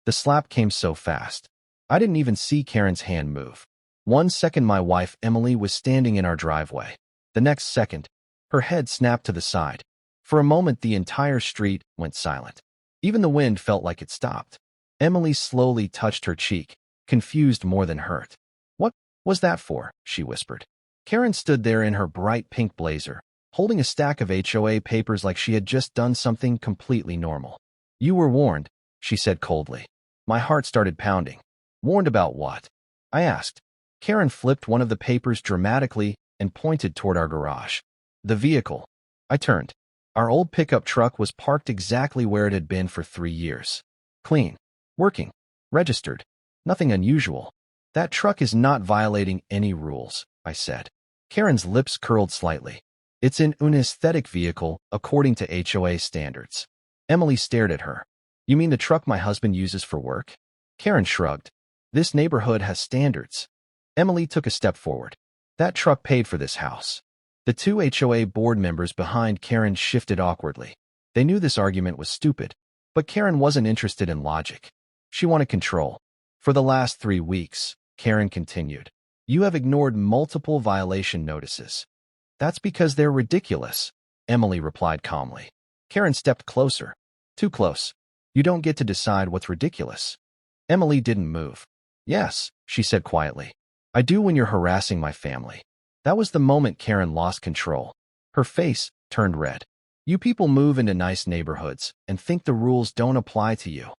The slap came so fast. I didn't even see Karen's hand move. 1 second my wife Emily was standing in our driveway. The next second, her head snapped to the side. For a moment the entire street went silent. Even the wind felt like it stopped. Emily slowly touched her cheek, confused more than hurt. "What was that for?" she whispered. Karen stood there in her bright pink blazer, holding a stack of HOA papers like she had just done something completely normal. "You were warned," she said coldly. My heart started pounding. "Warned about what?" I asked. Karen flipped one of the papers dramatically and pointed toward our garage. "The vehicle." I turned. Our old pickup truck was parked exactly where it had been for 3 years. Clean. Working. Registered. Nothing unusual. "That truck is not violating any rules," I said. Karen's lips curled slightly. "It's an aesthetic vehicle according to HOA standards." Emily stared at her. "You mean the truck my husband uses for work?" Karen shrugged. "This neighborhood has standards." Emily took a step forward. "That truck paid for this house." The two HOA board members behind Karen shifted awkwardly. They knew this argument was stupid, but Karen wasn't interested in logic. She wanted control. "For the last 3 weeks," Karen continued, "you have ignored multiple violation notices." "That's because they're ridiculous," Emily replied calmly. Karen stepped closer. "Too close. You don't get to decide what's ridiculous." Emily didn't move. "Yes," she said quietly. "I do when you're harassing my family." That was the moment Karen lost control. Her face turned red. "You people move into nice neighborhoods and think the rules don't apply to you."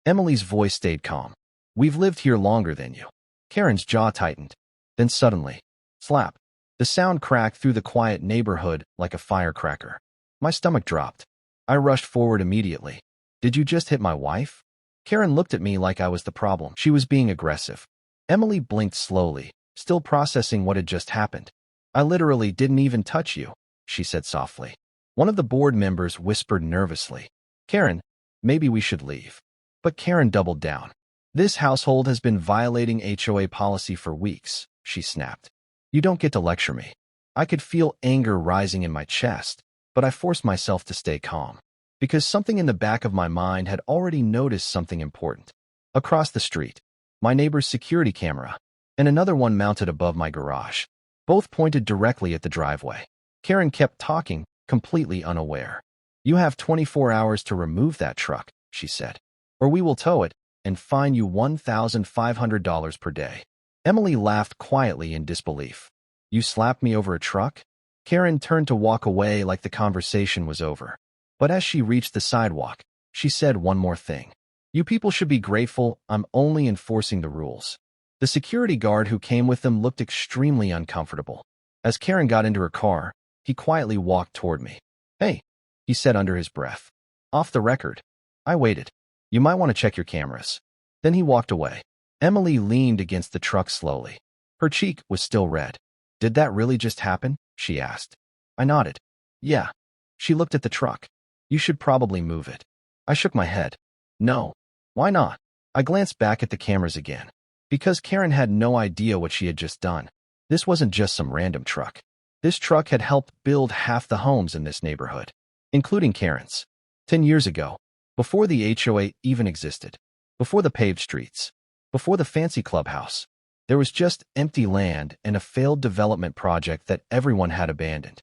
Emily's voice stayed calm. "We've lived here longer than you." Karen's jaw tightened. Then suddenly, slap. The sound cracked through the quiet neighborhood like a firecracker. My stomach dropped. I rushed forward immediately. "Did you just hit my wife?" Karen looked at me like I was the problem. She was being aggressive. Emily blinked slowly, still processing what had just happened. "I literally didn't even touch you," she said softly. One of the board members whispered nervously, "Karen, maybe we should leave." But Karen doubled down. "This household has been violating HOA policy for weeks," she snapped. "You don't get to lecture me." I could feel anger rising in my chest, but I forced myself to stay calm, because something in the back of my mind had already noticed something important. Across the street, my neighbor's security camera, and another one mounted above my garage. Both pointed directly at the driveway. Karen kept talking, completely unaware. "You have 24 hours to remove that truck," she said, "or we will tow it and fine you $1,500 per day." Emily laughed quietly in disbelief. "You slapped me over a truck?" Karen turned to walk away like the conversation was over. But as she reached the sidewalk, she said one more thing. "You people should be grateful I'm only enforcing the rules." The security guard who came with them looked extremely uncomfortable. As Karen got into her car, he quietly walked toward me. "Hey," he said under his breath. "Off the record." I waited. "You might want to check your cameras." Then he walked away. Emily leaned against the truck slowly. Her cheek was still red. "Did that really just happen?" she asked. I nodded. "Yeah." She looked at the truck. "You should probably move it." I shook my head. "No." "Why not?" I glanced back at the cameras again. Because Karen had no idea what she had just done. This wasn't just some random truck. This truck had helped build half the homes in this neighborhood, including Karen's. 10 years ago, before the HOA even existed, before the paved streets, before the fancy clubhouse, there was just empty land and a failed development project that everyone had abandoned.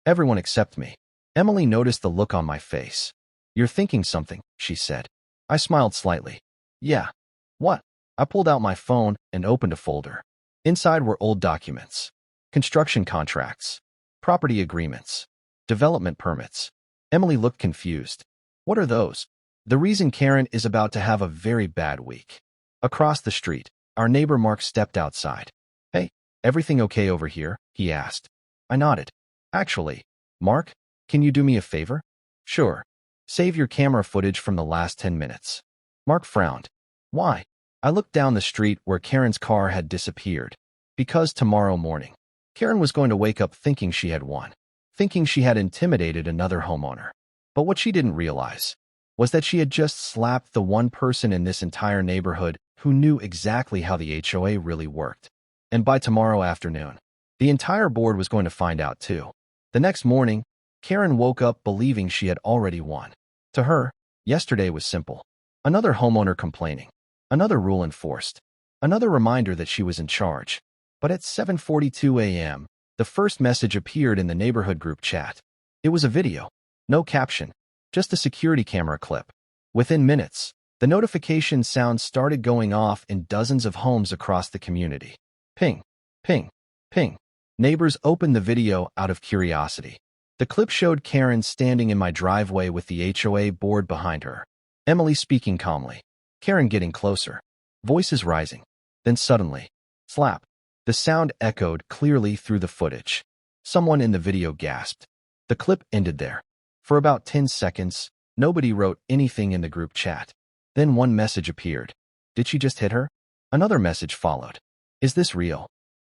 Everyone except me. Emily noticed the look on my face. "You're thinking something," she said. I smiled slightly. "Yeah." "What?" I pulled out my phone and opened a folder. Inside were old documents, construction contracts, property agreements, development permits. Emily looked confused. "What are those?" "The reason Karen is about to have a very bad week." Across the street, our neighbor Mark stepped outside. "Hey, everything okay over here?" he asked. I nodded. "Actually, Mark, can you do me a favor?" "Sure. Save your camera footage from the last 10 minutes." Mark frowned. "Why?" I looked down the street where Karen's car had disappeared. Because tomorrow morning, Karen was going to wake up thinking she had won, thinking she had intimidated another homeowner. But what she didn't realize was that she had just slapped the one person in this entire neighborhood who knew exactly how the HOA really worked. And by tomorrow afternoon, the entire board was going to find out too. The next morning, Karen woke up believing she had already won. To her, yesterday was simple. Another homeowner complaining. Another rule enforced. Another reminder that she was in charge. But at 7:42 a.m., the first message appeared in the neighborhood group chat. It was a video. No caption. Just a security camera clip. Within minutes, the notification sound started going off in dozens of homes across the community. Ping, ping, ping. Neighbors opened the video out of curiosity. The clip showed Karen standing in my driveway with the HOA board behind her. Emily speaking calmly. Karen getting closer. Voices rising. Then suddenly, slap. The sound echoed clearly through the footage. Someone in the video gasped. The clip ended there. For about 10 seconds, nobody wrote anything in the group chat. Then one message appeared. Did she just hit her? Another message followed. Is this real?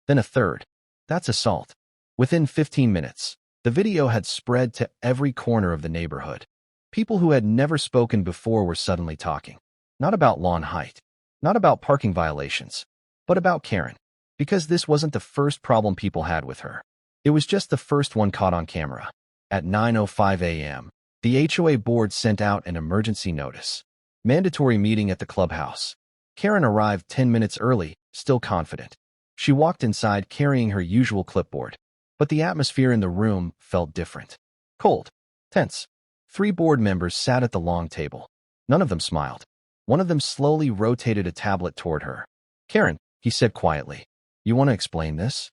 Then a third. That's assault. Within 15 minutes, the video had spread to every corner of the neighborhood. People who had never spoken before were suddenly talking. Not about lawn height. Not about parking violations. But about Karen. Because this wasn't the first problem people had with her. It was just the first one caught on camera. At 9:05 a.m., the HOA board sent out an emergency notice. Mandatory meeting at the clubhouse. Karen arrived 10 minutes early, still confident. She walked inside carrying her usual clipboard. But the atmosphere in the room felt different. Cold. Tense. 3 board members sat at the long table. None of them smiled. One of them slowly rotated a tablet toward her. Karen, he said quietly. You want to explain this?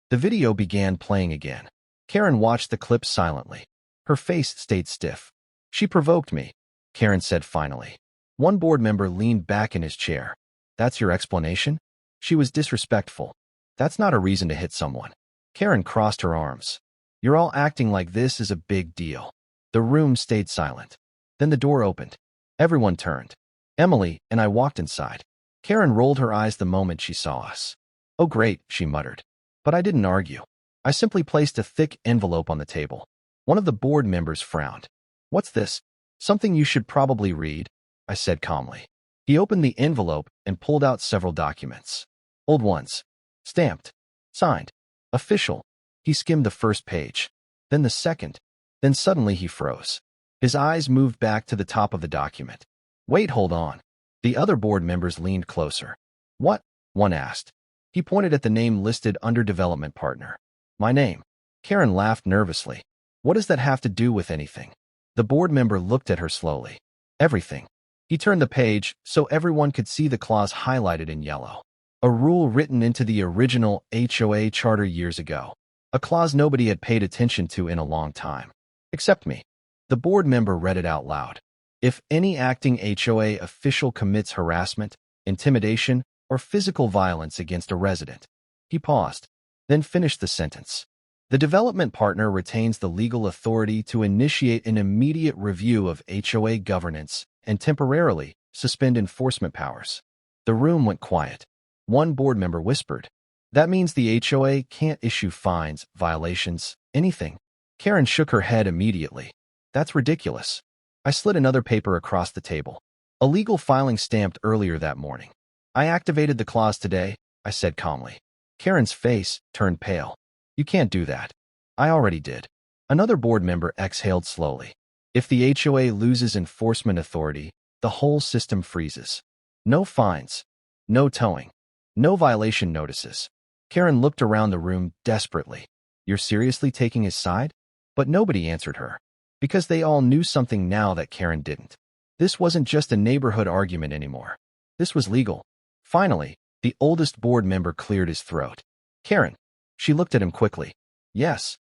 The video began playing again. Karen watched the clip silently. Her face stayed stiff. She provoked me, Karen said finally. One board member leaned back in his chair. That's your explanation? She was disrespectful. That's not a reason to hit someone. Karen crossed her arms. You're all acting like this is a big deal. The room stayed silent. Then the door opened. Everyone turned. Emily and I walked inside. Karen rolled her eyes the moment she saw us. Oh great, she muttered. But I didn't argue. I simply placed a thick envelope on the table. One of the board members frowned. What's this? Something you should probably read, I said calmly. He opened the envelope and pulled out several documents. Old ones. Stamped. Signed. Official. He skimmed the first page. Then the second. Then suddenly he froze. His eyes moved back to the top of the document. Wait, hold on. The other board members leaned closer. What? One asked. He pointed at the name listed under development partner. My name. Karen laughed nervously. What does that have to do with anything? The board member looked at her slowly. Everything. He turned the page so everyone could see the clause highlighted in yellow. A rule written into the original HOA charter years ago. A clause nobody had paid attention to in a long time. Except me. The board member read it out loud. If any acting HOA official commits harassment, intimidation, or physical violence against a resident. He paused, then finished the sentence. The development partner retains the legal authority to initiate an immediate review of HOA governance and temporarily suspend enforcement powers. The room went quiet. One board member whispered, That means the HOA can't issue fines, violations, anything. Karen shook her head immediately. That's ridiculous. I slid another paper across the table. A legal filing stamped earlier that morning. I activated the clause today, I said calmly. Karen's face turned pale. You can't do that. I already did. Another board member exhaled slowly. If the HOA loses enforcement authority, the whole system freezes. No fines. No towing. No violation notices. Karen looked around the room desperately. You're seriously taking his side? But nobody answered her. Because they all knew something now that Karen didn't. This wasn't just a neighborhood argument anymore. This was legal. Finally, the oldest board member cleared his throat. Karen. She looked at him quickly. Yes.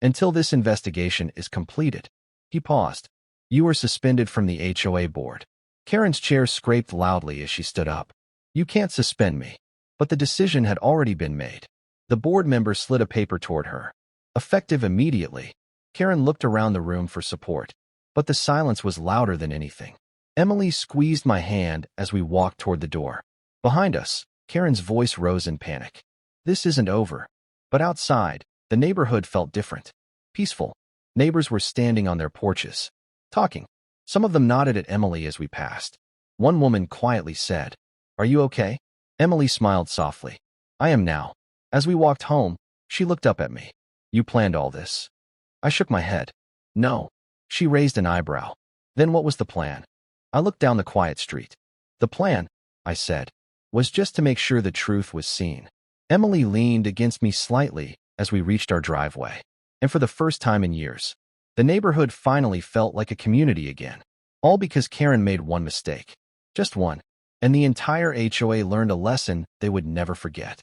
Until this investigation is completed. He paused. You are suspended from the HOA board. Karen's chair scraped loudly as she stood up. You can't suspend me. But the decision had already been made. The board member slid a paper toward her. Effective immediately. Karen looked around the room for support. But the silence was louder than anything. Emily squeezed my hand as we walked toward the door. Behind us, Karen's voice rose in panic. This isn't over. But outside, the neighborhood felt different. Peaceful. Neighbors were standing on their porches, talking. Some of them nodded at Emily as we passed. One woman quietly said, Are you okay? Emily smiled softly. I am now. As we walked home, she looked up at me. You planned all this? I shook my head. No. She raised an eyebrow. Then what was the plan? I looked down the quiet street. The plan, I said, was just to make sure the truth was seen. Emily leaned against me slightly as we reached our driveway. And for the first time in years, the neighborhood finally felt like a community again. All because Karen made one mistake. Just one. And the entire HOA learned a lesson they would never forget.